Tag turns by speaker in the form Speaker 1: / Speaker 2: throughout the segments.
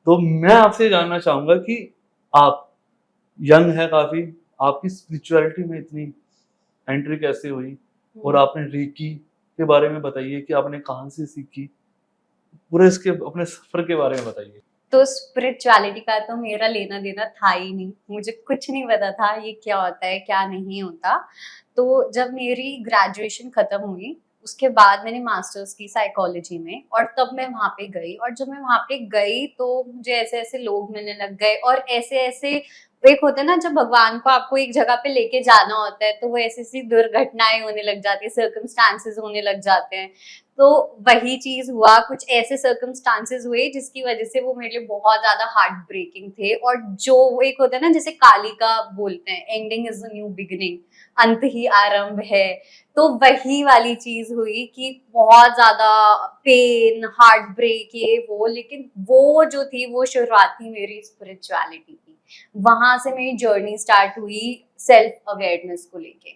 Speaker 1: तो मैं आपसे जानना चाहूँगा कि आप यंग हैं काफ़ी, आपकी स्पिरिचुअलिटी में इतनी एंट्री कैसे हुई? और आपने रेकी के बारे में बताइए कि आपने कहाँ से सीखी? पूरे इसके अपने सफ़र के बारे में बताइए।
Speaker 2: तो स्पिरिचुअलिटी का तो मेरा लेना देना था ही नहीं, मुझे कुछ नहीं पता था ये क्या होता है क्या नहीं होता। तो जब मेरी ग्रेजुएशन खत्म हुई उसके बाद मैंने मास्टर्स की साइकोलॉजी में, और तब मैं वहां पे गई, और जब मैं वहां पे गई तो मुझे ऐसे ऐसे लोग मिलने लग गए, और ऐसे ऐसे एक होता है ना, जब भगवान को आपको एक जगह पे लेके जाना होता है तो वो ऐसी ऐसी दुर्घटनाएं होने लग जाती है, सर्कमस्टांसेस होने लग जाते हैं। तो वही चीज हुआ, कुछ ऐसे सर्कमस्टांसेस हुए जिसकी वजह से वो मेरे लिए बहुत ज्यादा हार्ट ब्रेकिंग थे। और जो वो एक होता है ना, जैसे काली का बोलते हैं, ending is the new beginning, अंत ही आरंभ है। तो वही वाली चीज हुई कि बहुत ज्यादा पेन, हार्ट ब्रेक, ये वो, लेकिन वो जो थी वो शुरुआत थी मेरी स्पिरिचुअलिटी की। वहां से मेरी जर्नी स्टार्ट हुई सेल्फ अवेयरनेस को लेके,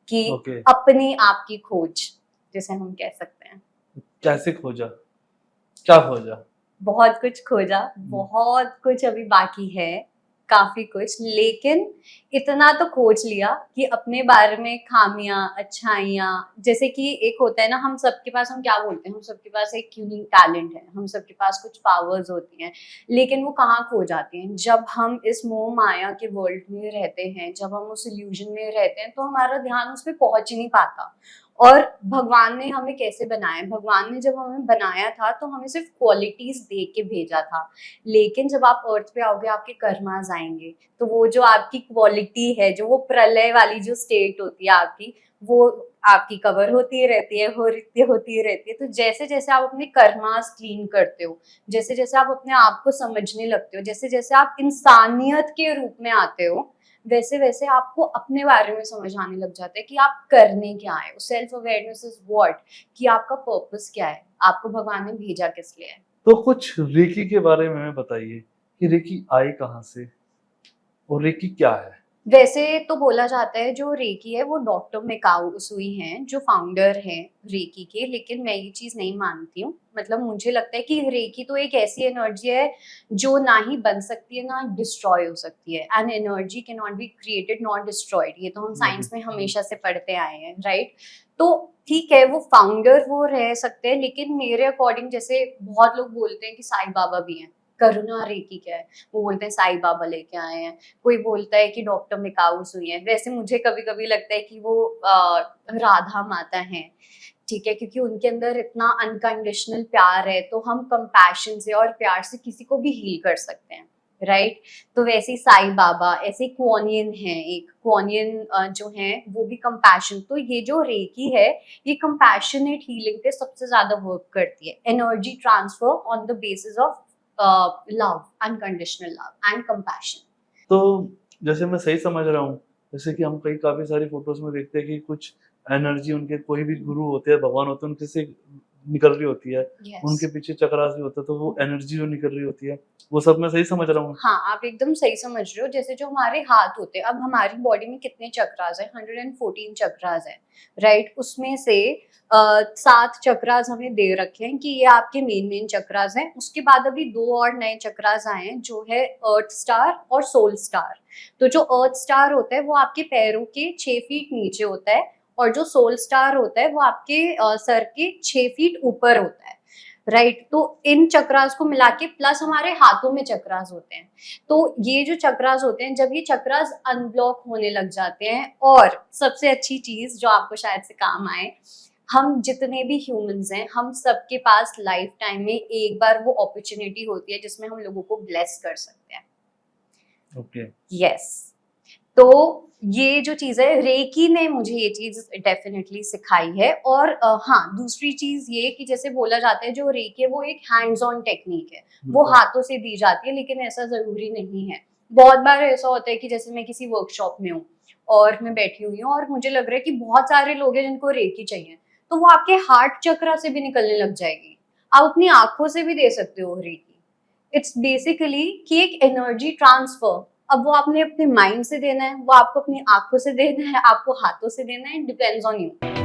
Speaker 2: कि
Speaker 1: ओके,
Speaker 2: अपने आप की खोज जिसे हम कह सकते हैं।
Speaker 1: कैसे खोजा? क्या खोजा?
Speaker 2: बहुत कुछ खोजा,
Speaker 1: हुँ,
Speaker 2: बहुत कुछ अभी बाकी है, काफी कुछ, लेकिन इतना तो खोज लिया कि अपने बारे में खामियां, अच्छाइयां, जैसे कि एक होता है ना, हम सबके पास, हम क्या बोलते हैं, हम सबके पास एक यूनिक टैलेंट है, हम सबके पास कुछ पावर्स होती हैं, लेकिन वो कहाँ खो जाती हैं जब हम इस मोह माया के वर्ल्ड में रहते हैं, जब हम उस इल्यूजन में रहते हैं, तो हमारा ध्यान उस पर पहुंच ही नहीं पाता। और भगवान ने हमें कैसे बनाया, भगवान ने जब हमें बनाया था तो हमें सिर्फ क्वालिटीज दे के भेजा था, लेकिन जब आप अर्थ पे आओगे आपके कर्मास आएंगे, तो वो जो आपकी क्वालिटी है, जो वो प्रलय वाली जो स्टेट होती है आपकी, वो आपकी कवर होती रहती है, होती रहती है। तो जैसे जैसे आप अपने कर्मास क्लीन करते हो, जैसे जैसे आप अपने आप को समझने लगते हो, जैसे जैसे आप इंसानियत के रूप में आते हो, वैसे वैसे आपको अपने बारे में समझ आने लग जाता है कि आप करने क्या है। सेल्फ अवेयरनेस इज व्हाट, कि आपका पर्पस क्या है, आपको भगवान ने भेजा किस लिए है।
Speaker 1: तो कुछ रेकी के बारे में हमें बताइए कि रेकी आई कहाँ से और रेकी क्या है?
Speaker 2: वैसे तो बोला जाता है जो रेकी है वो डॉक्टर मेकाओ उसुई हैं, जो फाउंडर हैं रेकी के, लेकिन मैं ये चीज नहीं मानती हूँ। मतलब मुझे लगता है कि रेकी तो एक ऐसी एनर्जी है जो ना ही बन सकती है ना डिस्ट्रॉय हो सकती है। An energy can not be created not destroyed, ये तो हम
Speaker 1: नॉट
Speaker 2: साइंस में हमेशा से पढ़ते आए हैं, राइट। तो ठीक है, वो फाउंडर वो रह सकते हैं, लेकिन मेरे अकॉर्डिंग, जैसे बहुत लोग बोलते हैं कि साईं बाबा भी हैं, करुणा रेकी क्या है, वो बोलते हैं साईं बाबा लेके आए हैं। कोई बोलता है कि डॉक्टर मिकाउस हुई है, वैसे मुझे कभी कभी लगता है कि वो राधा माता है, ठीक है, क्योंकि उनके अंदर इतना अनकंडीशनल प्यार है, तो हम कंपैशन से और प्यार से किसी को भी हील कर सकते हैं, राइट। तो वैसे ही साईं बाबा, ऐसे क्वानियन है, एक क्वानियन जो है वो भी कंपैशन। तो ये जो रेकी है ये कंपैशनेट हीलिंग पे सबसे ज्यादा वर्क करती है, energy transfer on the basis of love, unconditional love and compassion.
Speaker 1: तो जैसे मैं सही समझ रहा हूँ, जैसे कि हम कई काफ़ी सारी फ़ोटोज़ में देखते हैं कि कुछ एनर्जी उनके कोई भी गुरु होते हैं, भगवान होते हैं, उनके से निकल रही होती है।
Speaker 2: यस।
Speaker 1: उनके पीछे चक्रास भी होता है, तो वो एनर्जी जो निकल रही होती है, वो सब मैं सही समझ रहा हूँ?
Speaker 2: हाँ, आप एकदम सही समझ रहे हो। जैसे जो हमारे हाथ होते हैं, अब हमारी बॉडी में कितने चक्रास हैं? 114 चक्रास हैं, राइट? उसमें से 7 चक्रास हमें दे रखे हैं कि ये आपके मेन चक्रास हैं। उसके बाद अभी 2 और नए चक्रास आए हैं, जो है अर्थ स्टार और सोल स्टार। तो जो अर्थ स्टार होता है वो आपके पैरों के 6 फीट नीचे होता है, और जो सोल स्टार होता है वो आपके सर के 6 फीट ऊपर होता है, राइट। तो इन चक्रास को मिला के प्लस हमारे हाथों में चक्रास होते हैं। तो ये जो चक्रास होते हैं, जब ये चक्रास अनब्लॉक होने लग जाते हैं, और सबसे अच्छी चीज जो आपको शायद से काम आए, हम जितने भी ह्यूमंस हैं, हम सबके पास लाइफ टाइम में एक बार वो अपॉर्चुनिटी होती है जिसमें हम लोगों को ब्लेस कर सकते हैं।
Speaker 1: ओके।
Speaker 2: यस। तो ये जो चीज है, रेकी ने मुझे ये चीज डेफिनेटली सिखाई है। और हाँ, दूसरी चीज ये कि जैसे बोला जाता है जो रेकी है वो एक हैंड्स ऑन टेक्निक है, वो
Speaker 1: बिल्कुल।
Speaker 2: हाथों से दी जाती है, लेकिन ऐसा जरूरी नहीं है। बहुत बार ऐसा होता है कि जैसे मैं किसी वर्कशॉप में हूँ और मैं बैठी हुई हूँ और मुझे लग रहा है कि बहुत सारे लोग हैं जिनको रेकी चाहिए, तो वो आपके हार्ट चक्र से भी निकलने लग जाएगी। आप अपनी आंखों से भी दे सकते हो रेकी। इट्स बेसिकली कि एक एनर्जी ट्रांसफर। अब वो आपने अपने माइंड से देना है, वो आपको अपनी आंखों से देना है, आपको हाथों से देना है, डिपेंड्स ऑन यू।